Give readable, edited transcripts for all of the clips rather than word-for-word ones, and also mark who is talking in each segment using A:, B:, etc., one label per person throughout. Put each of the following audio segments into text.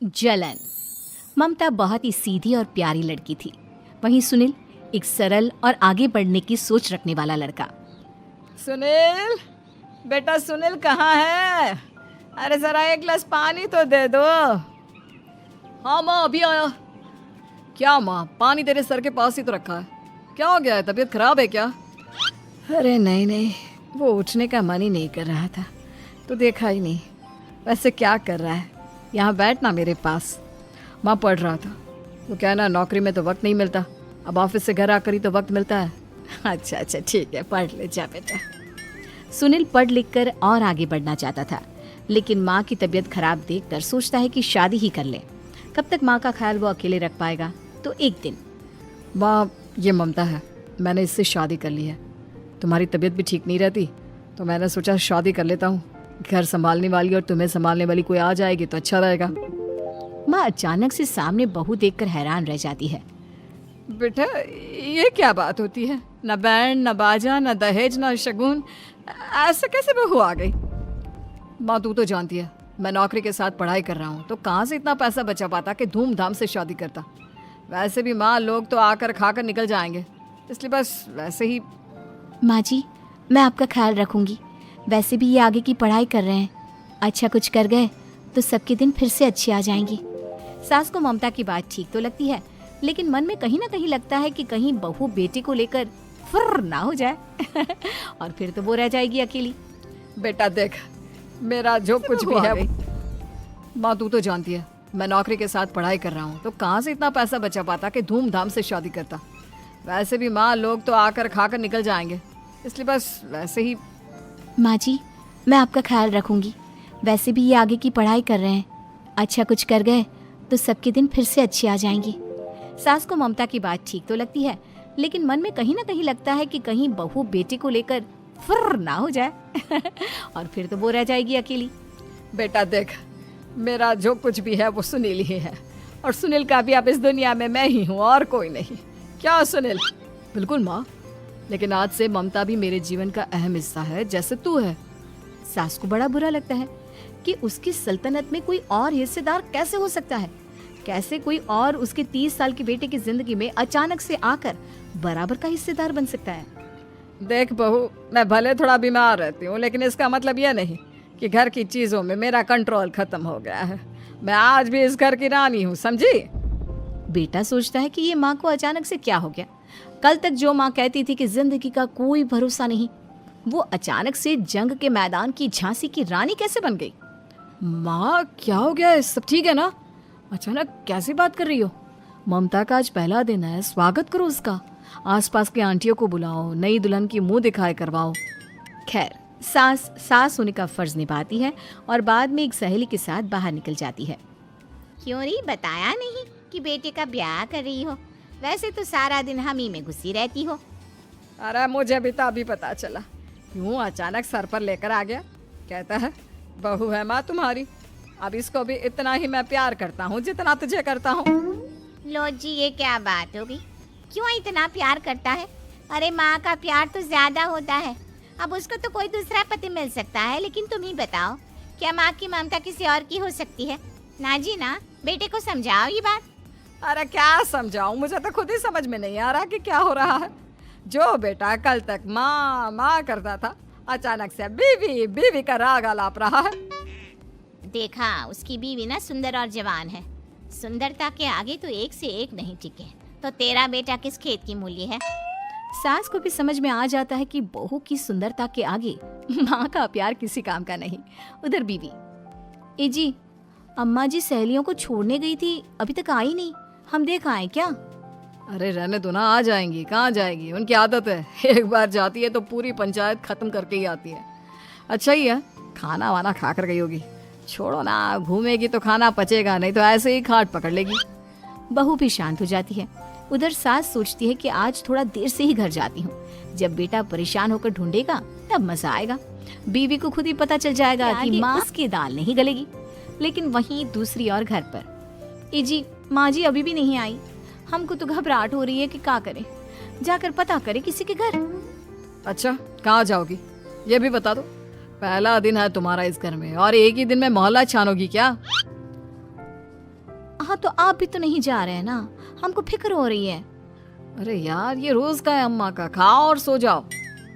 A: जलन। ममता बहुत ही सीधी और प्यारी लड़की थी, वहीं सुनील एक सरल और आगे बढ़ने की सोच रखने वाला लड़का।
B: सुनील, बेटा सुनील कहाँ है? अरे जरा एक गिलास पानी तो दे दो। हाँ माँ, अभी आया। क्या माँ, पानी तेरे सर के पास ही तो रखा है, क्या हो गया है? तबीयत खराब है क्या? अरे नहीं नहीं, वो उठने का मन ही नहीं कर रहा था, तो देखा ही नहीं। वैसे क्या कर रहा है? यहाँ बैठ ना मेरे पास। माँ पढ़ रहा था। वो क्या ना, नौकरी में तो वक्त नहीं मिलता, अब ऑफिस से घर आकर ही तो वक्त मिलता है। अच्छा अच्छा ठीक है, पढ़ ले जा बेटा।
A: सुनील पढ़ लिख कर और आगे बढ़ना चाहता था, लेकिन माँ की तबीयत खराब देखकर सोचता है कि शादी ही कर ले। कब तक माँ का ख्याल वो अकेले रख पाएगा? तो एक दिन,
B: माँ ये ममता है, मैंने इससे शादी कर ली है। तुम्हारी तबीयत भी ठीक नहीं रहती, तो मैंने सोचा शादी कर लेता हूँ। घर संभालने वाली और तुम्हें संभालने वाली कोई आ जाएगी तो अच्छा रहेगा।
A: माँ अचानक से सामने बहू देखकर हैरान रह जाती है।
B: बेटा ये क्या बात होती है? न बैंड, न बाजा, न दहेज, न शगुन, ऐसे कैसे बहू आ गई? माँ तू तो जानती है, मैं नौकरी के साथ पढ़ाई कर रहा हूँ, तो कहाँ से इतना पैसा बचा पाता कि धूमधाम से शादी करता। वैसे भी माँ, लोग तो आकर खाकर निकल जाएंगे, इसलिए बस वैसे ही।
A: माँ जी, मैं आपका ख्याल रखूंगी। वैसे भी ये आगे की पढ़ाई कर रहे हैं, अच्छा कुछ कर गए तो सबके दिन फिर से अच्छे आ जाएंगे। सास को ममता की बात ठीक तो लगती है, लेकिन मन में कहीं ना कहीं लगता है कि कहीं बहू बेटे को लेकर फुर्र ना हो जाए और फिर तो वो रह जाएगी अकेली।
B: बेटा देख, मेरा जो कुछ भी है, माँ तू तो जानती है, मैं नौकरी के साथ पढ़ाई कर रहा हूँ, तो कहाँ से इतना पैसा बचा पाता कि धूमधाम से शादी करता। वैसे भी माँ, लोग तो आकर खाकर निकल जाएंगे, इसलिए बस वैसे ही।
A: माँ जी, मैं आपका ख्याल रखूंगी। वैसे भी ये आगे की पढ़ाई कर रहे हैं, अच्छा कुछ कर गए तो सबके दिन फिर से अच्छे आ जाएंगे। सास को ममता की बात ठीक तो लगती है, लेकिन मन में कहीं ना कहीं लगता है कि कहीं बहू बेटे को लेकर फुर्र ना हो जाए और फिर तो वो रह जाएगी अकेली।
B: बेटा देख, मेरा जो कुछ भी है वो सुनील ही है, और सुनील का भी अब इस दुनिया में मैं ही हूँ और कोई नहीं। क्या सुनील? बिल्कुल माँ, लेकिन आज से ममता भी मेरे जीवन का अहम हिस्सा है, जैसे तू है।
A: सास को बड़ा बुरा लगता है कि उसकी सल्तनत में कोई और हिस्सेदार कैसे हो सकता है। कैसे कोई और उसके 30 साल के बेटे की जिंदगी में अचानक से आकर बराबर का हिस्सेदार बन सकता है।
B: देख बहू, मैं भले थोड़ा बीमार रहती हूँ, लेकिन इसका मतलब यह नहीं कि घर की चीजों में मेरा कंट्रोल खत्म हो गया है। मैं आज भी इस घर की रानी हूँ, समझी?
A: बेटा सोचता है कि ये माँ को अचानक से क्या हो गया। कल तक जो माँ कहती थी कि जिंदगी का कोई भरोसा नहीं, वो अचानक से जंग के मैदान की झांसी की रानी कैसे बन गई?
B: माँ क्या हो गया? सब ठीक है ना? अचानक कैसी बात कर रही हो? ममता का आज पहला दिन है, स्वागत करो उसका। आसपास की आंटियों को बुलाओ, नई दुल्हन की मुंह दिखाए करवाओ।
A: खैर, सास होने का फर्ज निभाती है और बाद में एक सहेली के साथ बाहर निकल जाती है।
C: क्यों री बताया नहीं कि बेटे का ब्याह कर रही हो? वैसे तो सारा दिन हम ही में घुसी रहती हो।
B: अरे मुझे भी तो अभी पता चला, क्यों अचानक सर पर लेकर आ गया। कहता है बहू है माँ तुम्हारी, अब इसको भी इतना ही मैं प्यार करता हूँ जितना तुझे करता हूँ।
C: लो जी, ये क्या बात होगी? क्यों इतना प्यार करता है? अरे माँ का प्यार तो ज्यादा होता है। अब उसको तो कोई दूसरा पति मिल सकता है, लेकिन तुम ही बताओ, क्या माँ की ममता किसी और की हो सकती है? ना जी ना, बेटे को समझाओ ये बात।
B: अरे क्या समझाऊं, मुझे तो खुद ही समझ में नहीं आ रहा कि क्या हो रहा है। जो बेटा कल तक माँ माँ करता था, अचानक से बीवी बीवी का राग आलाप रहा है।
C: देखा, उसकी बीवी ना सुंदर और जवान है। सुंदरता के आगे तो एक से एक नहीं टिके, तो तेरा बेटा किस खेत की मूली है?
A: सास को भी समझ में आ जाता है कि बहू की सुंदरता के आगे माँ का प्यार किसी काम का नहीं। उधर बीवी, ए जी, अम्मा जी सहेलियों को छोड़ने गई थी, अभी तक आई नहीं, हम देख आए क्या?
B: अरे रहने दो ना, आ जाएंगी। कहाँ जाएगी, उनकी आदत है, एक बार जाती है तो पूरी पंचायत खत्म करके ही आती है। अच्छा ही है, खाना वाना खा कर गई होगी। छोड़ो ना, घूमेगी तो खाना पचेगा, नहीं तो ऐसे ही खाट पकड़ लेगी।
A: बहू भी शांत हो जाती है। उधर सास सोचती है कि आज थोड़ा देर से ही घर जाती हूँ, जब बेटा परेशान होकर ढूंढेगा तब मजा आएगा। बीवी को खुद ही पता चल जाएगा कि माँ की दाल नहीं गलेगी। लेकिन वहीं दूसरी ओर घर पर, ए जी, माँ जी अभी भी नहीं आई, हमको तो घबराहट हो रही है कि क्या करें, जाकर पता करें किसी के घर।
B: अच्छा, कहाँ जाओगी ये भी बता दो। पहला दिन है तुम्हारा इस घर में और एक ही दिन में मोहल्ला छानोगी क्या?
A: वहाँ तो आप भी तो नहीं जा रहे हैं ना, हमको फिक्र हो रही है।
B: अरे यार, ये रोज का है अम्मा का, खाओ और सो जाओ।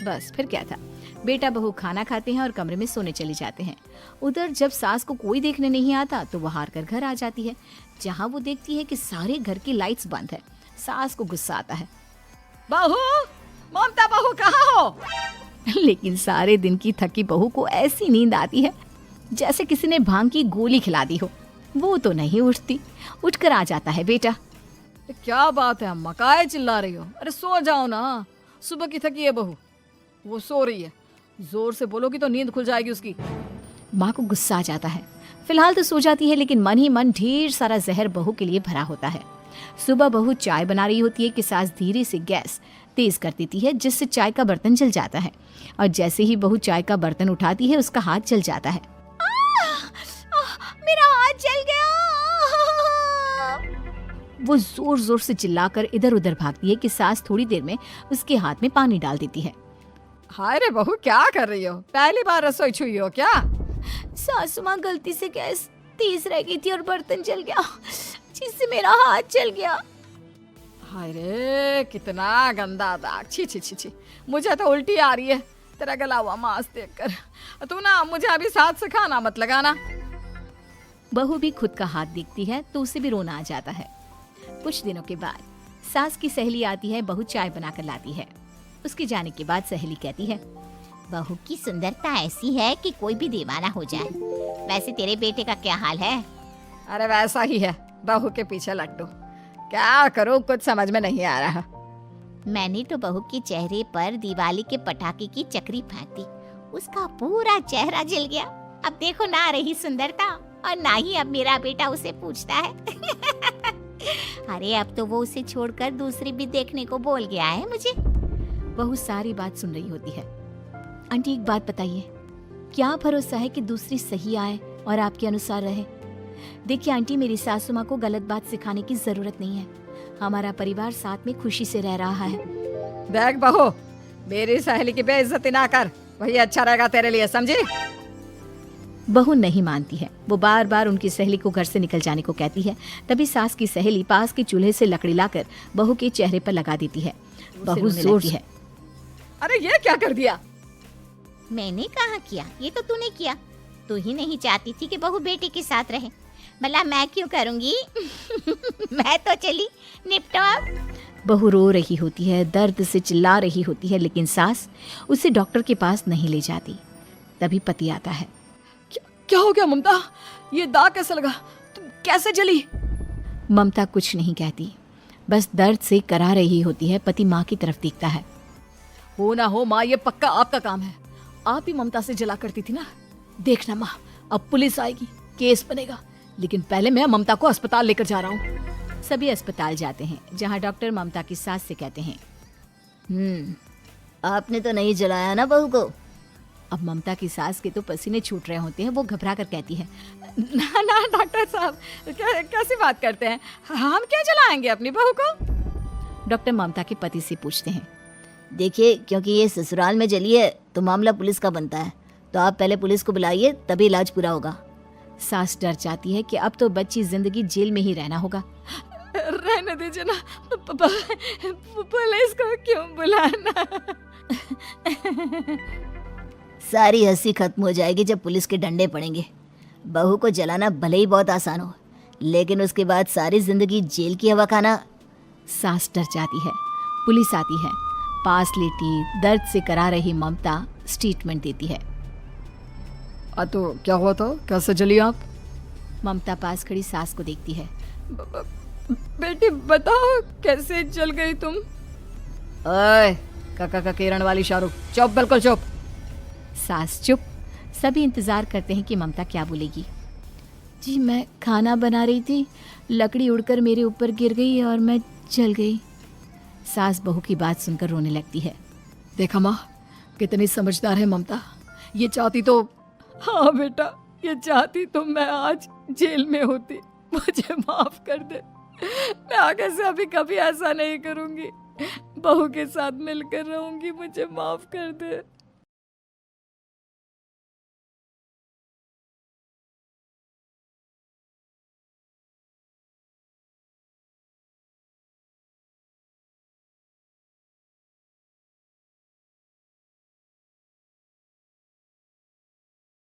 A: बस फिर क्या था, बेटा बहू खाना खाते हैं और कमरे में सोने चले जाते हैं। उधर जब सास को कोई देखने नहीं आता तो वो हार कर घर आ जाती है, जहाँ वो देखती है कि सारे घर की लाइट्स बंद है। सास को गुस्सा आता है।
B: बहू, ममता बहू कहाँ हो?
A: लेकिन सारे दिन की थकी बहू को ऐसी नींद आती है जैसे किसी ने भांग की गोली खिला दी हो। वो तो नहीं उठती। उठकर आ जाता है बेटा।
B: क्या बात है अम्मा, काहे चिल्ला रही हो? अरे सो जाओ ना, सुबह की थकी है बहू, वो सो रही है। जोर से बोलोगी तो नींद खुल जाएगी उसकी।
A: माँ को गुस्सा आ जाता है। फिलहाल तो सो जाती है, लेकिन मन ही मन ढेर सारा जहर बहू के लिए भरा होता है। सुबह बहू चाय बना रही होती है कि सास धीरे से गैस तेज कर देती है, जिससे चाय का बर्तन जल जाता है। और जैसे ही बहू चाय का बर्तन उठाती है, उसका हाथ जल जाता है। मेरा हाथ जल गया। वो जोर जोर से चिल्लाकर इधर उधर भागती है कि सास थोड़ी देर में उसके हाथ में पानी डाल देती है।
B: हाय रे बहू, क्या कर रही हो? पहली बार रसोई छुई हो क्या?
A: सासू माँ गलती से गैस तेज रह गई थी और बर्तन जल गया, जिससे मेरा हाथ जल गया।
B: हाय रे, कितना गंदा दाग। छी छी छी छी, मुझे तो उल्टी आ रही है तेरा गला हुआ मांस देखकर। तू ना मुझे अभी साथ से खाना मत लगाना।
A: बहू भी खुद का हाथ देखती है तो उसे भी रोना आ जाता है। कुछ दिनों के बाद सास की सहेली आती है, बहू चाय बनाकर लाती है। उसके जाने के बाद सहेली कहती है,
C: बहू की सुंदरता ऐसी है कि कोई भी दीवाना हो जाए। वैसे तेरे बेटे का क्या हाल है?
B: अरे वैसा ही है, बहू के पीछे लट्टू। क्या करूं, कुछ समझ में नहीं आ रहा।
C: मैंने तो बहू के चेहरे पर दिवाली के पटाखे की चक्री फेंक दी, उसका पूरा चेहरा जल गया। अब देखो ना रही सुंदरता, और ना ही अब मेरा बेटा उसे पूछता है। अरे अब तो वो उसे छोड़कर दूसरी भी देखने को बोल गया है मुझे।
A: बहू सारी बात सुन रही होती है। आंटी एक बात बताइए, क्या भरोसा है कि दूसरी सही आए और आपके अनुसार रहे? देखिए आंटी, मेरी सासू माँ को गलत बात सिखाने की जरूरत नहीं है। हमारा परिवार साथ में खुशी से रह रहा है।
B: देख बहू, मेरी सहेली की बेइज्जती ना कर, वही अच्छा रहेगा तेरे लिए, समझी?
A: बहू नहीं मानती है। वो बार बार उनकी सहेली को घर से निकल जाने को कहती है। तभी सास की सहेली पास के चूल्हे से लकड़ी लाकर बहू के चेहरे पर लगा देती है। बहू जोर से,
B: अरे ये क्या कर दिया?
C: मैंने कहाँ किया, ये तो तूने किया। तू ही नहीं चाहती थी कि बहू बेटे के साथ रहे, भला मैं क्यों करूँगी? मैं तो चली, निपटो अब।
A: बहू रो रही होती है, दर्द से चिल्ला रही होती है, लेकिन सास उसे डॉक्टर के पास नहीं ले जाती। तभी पति आता है।
B: क्या हो गया ममता? ये दाग कैसे लगा? तुम कैसे जली?
A: ममता कुछ नहीं कहती, बस दर्द से करा रही होती है। पति माँ की तरफ देखता है।
B: हो ना हो माँ, ये पक्का आपका काम है। आप ही ममता से जला करती थी ना। देखना माँ, अब पुलिस आएगी, केस बनेगा, लेकिन पहले मैं ममता को अस्पताल लेकर जा रहा हूँ।
A: सभी अस्पताल जाते हैं, जहाँ डॉक्टर ममता की सास से कहते हैं,
D: आपने तो नहीं जलाया ना बहू को?
A: अब ममता की सास के तो पसीने छूट रहे होते हैं। वो घबरा कर कहती है,
B: ना ना डॉक्टर साहब, कैसी बात करते हैं? हम क्या जलाएंगे अपनी बहू को?
A: डॉक्टर ममता के पति से पूछते हैं।
D: देखिए, क्योंकि ये ससुराल में जली है तो मामला पुलिस का बनता है, तो आप पहले पुलिस को बुलाइए, तभी इलाज पूरा होगा।
A: सास डर जाती है कि अब तो बच्ची जिंदगी जेल में ही रहना होगा।
B: रहने दीजिए ना, पुलिस को क्यों बुलाना?
D: सारी हंसी खत्म हो जाएगी जब पुलिस के डंडे पड़ेंगे। बहू को जलाना भले ही बहुत आसान हो, लेकिन उसके बाद सारी जिंदगी जेल की हवा खाना।
A: सास डर जाती है। पुलिस आती है। पास लेटी दर्द से करा रही ममता स्टेटमेंट देती है।
B: तो क्या हुआ था? कैसे जली आप?
A: ममता पास खड़ी सास को देखती है।
B: बेटी बताओ, कैसे जल गई तुम? ओए, काका किरण वाली शाहरुख, चुप, बिल्कुल चुप।
A: सास चुप। सभी इंतजार करते हैं कि ममता क्या बोलेगी। जी मैं खाना बना रही थी, लकड़ी उड़कर मेरे ऊपर गिर गई और मैं जल गई। सास बहू की बात सुनकर रोने लगती है।
B: देखा माँ, कितनी समझदार है ममता। ये चाहती तो, हाँ बेटा, ये चाहती तो मैं आज जेल में होती। मुझे माफ कर दे, मैं आगे से अभी कभी ऐसा नहीं करूँगी। बहू के साथ मिलकर रहूँगी, मुझे माफ कर दे।